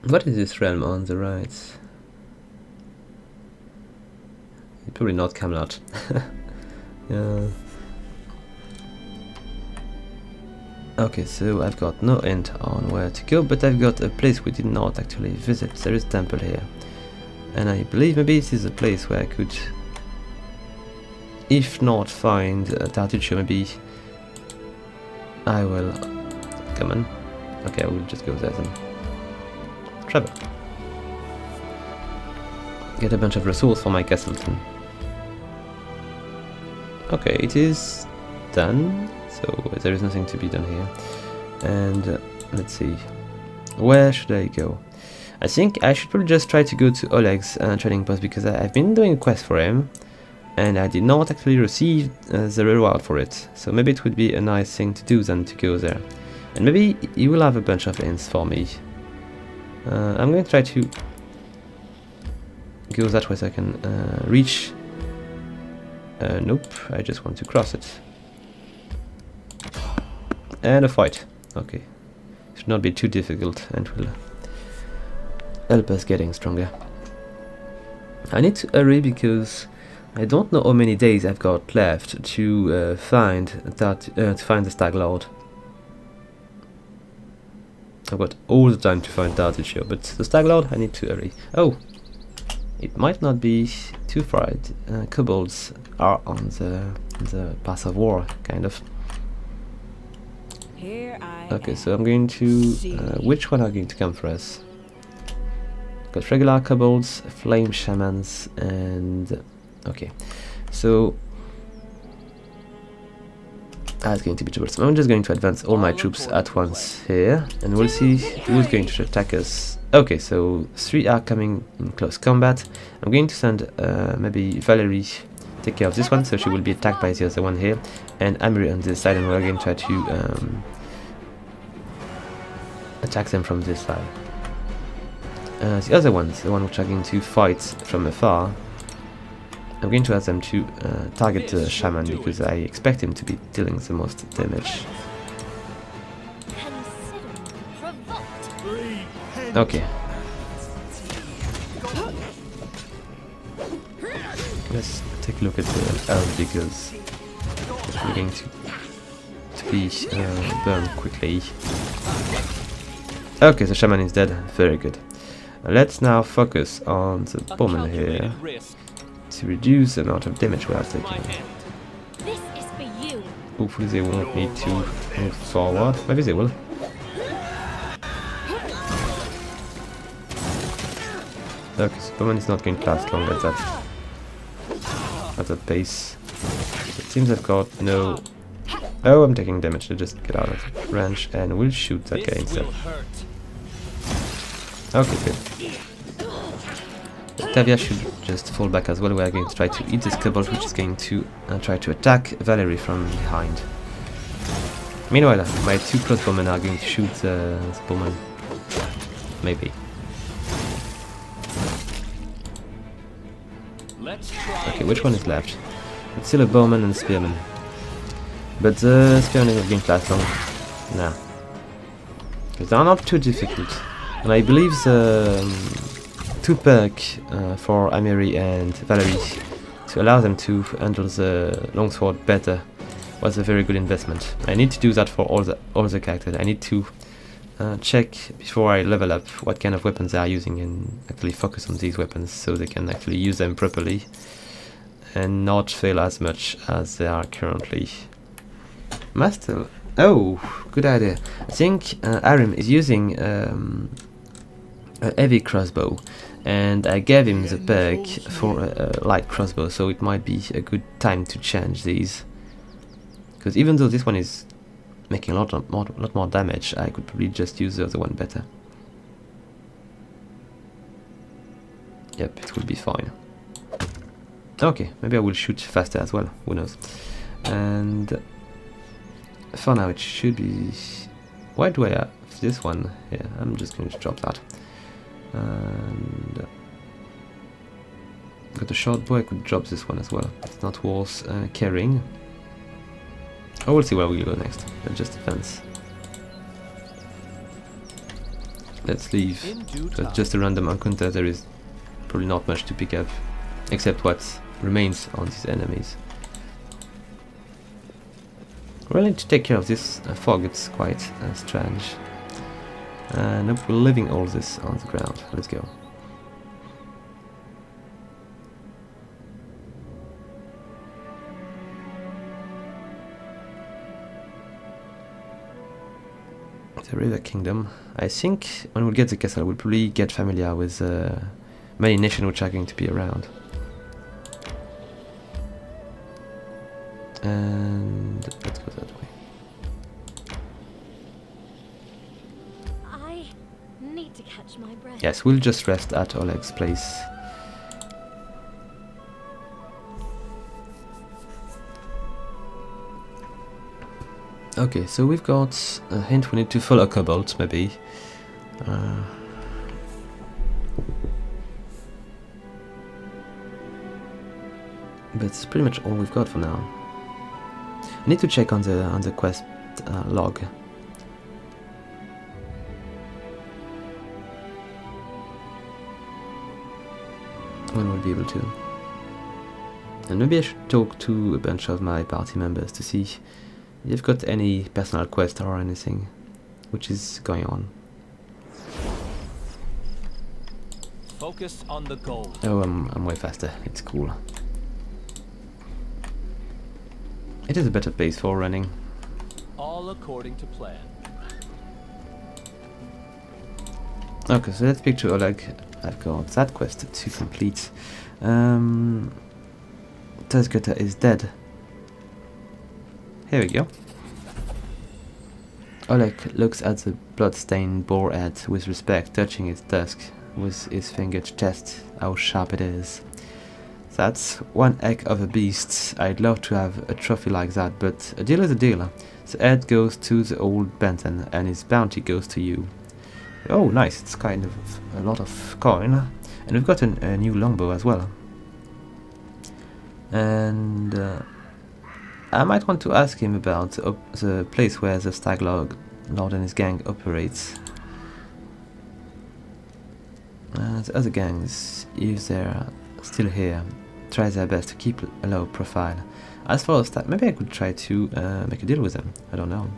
Speaker 1: What is this realm on the right? It's probably not Camelot. Yeah. Okay, so I've got no hint on where to go, but I've got a place we did not actually visit. There is a temple here, and I believe maybe this is a place where I could if not find Tartuccio, maybe I will... Come on. Okay, I will just go there then. Travel. Get a bunch of resource for my castleton. Okay, it is done, so there is nothing to be done here. And let's see, where should I go? I think I should probably just try to go to Oleg's trading post, because I've been doing a quest for him and I did not actually receive the reward for it. So maybe it would be a nice thing to do than to go there. And maybe he will have a bunch of hints for me. I'm going to try to go that way so I can reach. Nope, I just want to cross it. And a fight. Okay. Should not be too difficult and will help us getting stronger. I need to hurry because I don't know how many days I've got left to find the Stag Lord. I've got all the time to find Tartuccio, but the Stag Lord I need to hurry. Oh! It might not be too far. Kobolds are on the path of war, kind of.
Speaker 4: Here I
Speaker 1: Okay, so I'm going to... which one are going to come for us? Got regular kobolds, flame shamans, and... Okay, so... That's going to be troublesome. I'm just going to advance all my troops at once here, and we'll see who's going to attack us. Okay, so 3 are coming in close combat. I'm going to send maybe Valerie take care of this one, so she will be attacked by the other one here, and Amiri on this side, and we're going to try to attack them from this side. The other ones, the one which are going to fight from afar, I'm going to ask them to target the shaman, because I expect him to be dealing the most damage. Okay. Let's take a look at the elf, because we're going to be burned quickly. Okay, the shaman is dead. Very good. Let's now focus on the bowman here to reduce the amount of damage we are taking.
Speaker 6: This is for you.
Speaker 1: Hopefully they won't need to move forward. Maybe they will. Okay, so bowman is not going to last long at that pace. It seems I've got no... Oh, I'm taking damage. So just get out of the range and we'll shoot that guy instead. Okay, good. Tavia should just fall back as well. We are going to try to eat this kobold, which is going to try to attack Valerie from behind. Meanwhile, my 2 crossbowmen are going to shoot the bowman. Maybe. Okay, which one is left? It's still a bowman and a spearman. But the spearman is not going to last long. Nah. Because they are not too difficult. And I believe the 2 perk for Amiri and Valerie to allow them to handle the longsword better was a very good investment. I need to do that for all the characters. I need to check before I level up what kind of weapons they are using and actually focus on these weapons so they can actually use them properly and not fail as much as they are currently. Master. Oh, good idea. I think Arim is using a heavy crossbow, and I gave him the perk for a light crossbow, so it might be a good time to change these. Because even though this one is making a lot more damage, I could probably just use the other one better. Yep, it will be fine. Okay, maybe I will shoot faster as well, who knows. And for now it should be... Why do I have this one here? I'm just going to drop that. And got a short bow, I could drop this one as well. It's not worth carrying. I will see where we'll go next. Let's just advance. Let's leave. Just a random encounter. There is probably not much to pick up, except what remains on these enemies. We're going to take care of this fog. It's quite strange. Nope, we're leaving all this on the ground. Let's go. The River Kingdom. I think when we get the castle, we'll probably get familiar with many nations which are going to be around. And let's go that way.
Speaker 6: I need to catch my breath.
Speaker 1: Yes, we'll just rest at Oleg's place. Okay, so we've got a hint we need to follow Cobalt, maybe. But it's pretty much all we've got for now. I need to check on the quest log. When we'll be able to. And maybe I should talk to a bunch of my party members to see if you've got any personal quest or anything which is going on.
Speaker 2: Focus on the goal.
Speaker 1: Oh, I'm way faster. It's cool. It is a better pace for running.
Speaker 2: All according to plan.
Speaker 1: Okay, so let's speak to Oleg. I've got that quest to complete. Tartuccio is dead. Here we go. Oleg looks at the blood-stained boar head with respect, touching its tusk with his finger to test how sharp it is. That's one heck of a beast. I'd love to have a trophy like that, but a deal is a deal. The head goes to the old Benton, and his bounty goes to you. Oh, nice. It's kind of a lot of coin. And we've got a new longbow as well. And I might want to ask him about the place where the Stag Lord and his gang operates. The other gangs, if they're still here, try their best to keep a low profile. As for Stag, maybe I could try to make a deal with them. I don't know.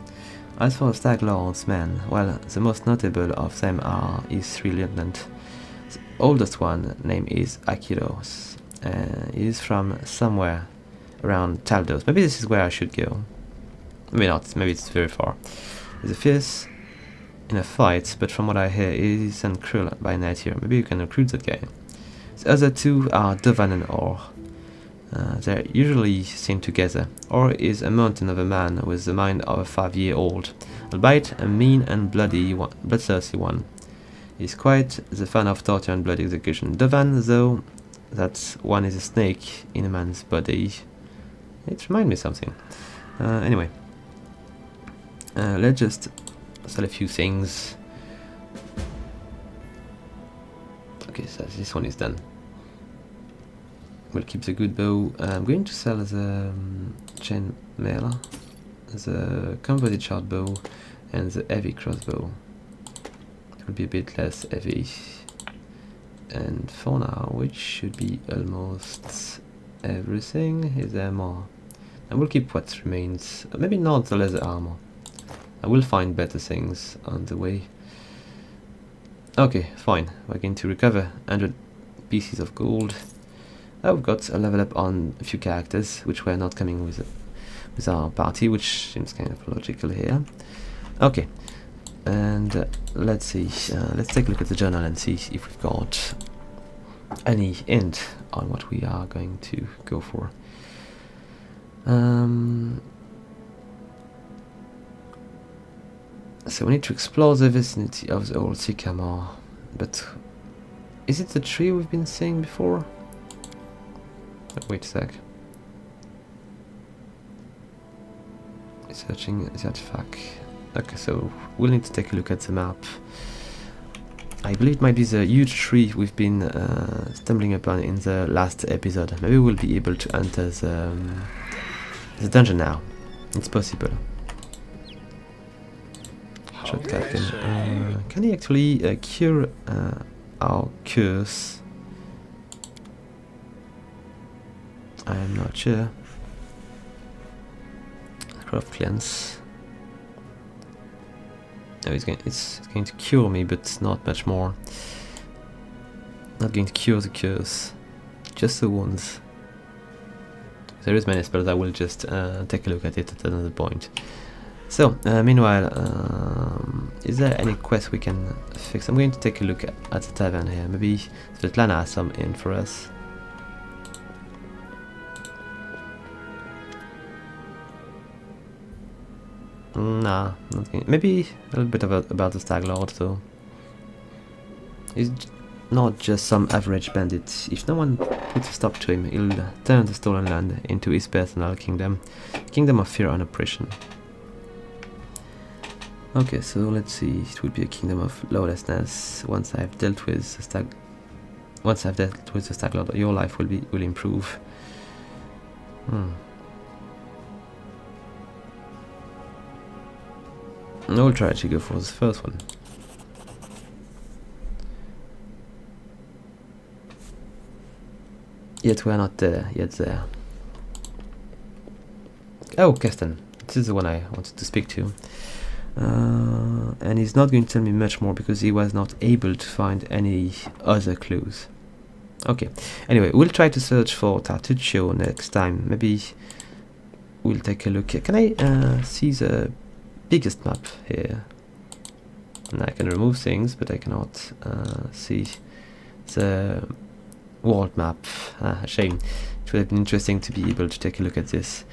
Speaker 1: As for Stag Lord's men, well, the most notable of them are his 3 lieutenants. The oldest one name is Akiros. He is from somewhere around Taldos. Maybe this is where I should go. Maybe not. Maybe it's very far. He's a fierce in a fight, but from what I hear, he's cruel by nature. Maybe you can recruit that guy. The other 2 are Dovan and Or. They're usually seen together. Or is a mountain of a man with the mind of a 5-year-old, albeit a mean and bloodthirsty one. He's quite the fan of torture and blood execution. Dovan, though, that one is a snake in a man's body. It reminds me of something. Anyway, let's just sell a few things. Okay, so this one is done. We'll keep the good bow. I'm going to sell the chain mail, the composite short bow, and the heavy crossbow. It will be a bit less heavy. And for now, which should be almost everything, is there more? I will keep what remains. Maybe not the leather armor. I will find better things on the way. Okay, fine. We're going to recover 100 pieces of gold. I've got a level up on a few characters which were not coming with our party, which seems kind of logical here. Okay, and let's see. Let's take a look at the journal and see if we've got any hint on what we are going to go for. So we need to explore the vicinity of the old sycamore, but is it the tree we've been seeing before? Wait a sec. Searching the artifact. Okay, so we'll need to take a look at the map. I believe it might be the huge tree we've been stumbling upon in the last episode. Maybe we'll be able to enter the dungeon now. It's possible. Shot Captain. Can he actually cure our curse? I am not sure. Craft cleanse. No, it's going to cure me, but not much more. Not going to cure the curse, just the wounds. There is many spells. I will just take a look at it at another point. So, meanwhile, is there any quest we can fix? I'm going to take a look at the tavern here. Maybe Svetlana has some in for us. Nah, nothing. Maybe a little bit about the Stag Lord, though. He's not just some average bandit. If no one puts a stop to him, he'll turn the stolen land into his personal kingdom. Kingdom of fear and oppression. Okay, so let's see. It would be a kingdom of lawlessness. Once I've dealt with the Stag Lord, your life will improve. I'll try to go for this first one. Yet we're not there. Oh, Keston. This is the one I wanted to speak to. And he's not going to tell me much more because he was not able to find any other clues. Okay. Anyway, we'll try to search for Tartuccio next time. Maybe we'll take a look. Can I see the biggest map here? And I can remove things, but I cannot see the world map. A shame. It would have been interesting to be able to take a look at this.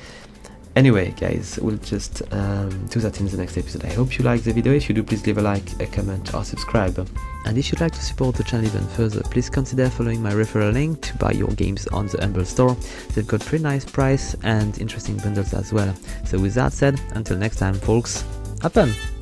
Speaker 1: Anyway, guys, we'll just do that in the next episode. I hope you liked the video. If you do, please leave a like, a comment, or subscribe. And if you'd like to support the channel even further, please consider following my referral link to buy your games on the Humble store. They've got pretty nice price and interesting bundles as well. So with that said, until next time, folks, have fun!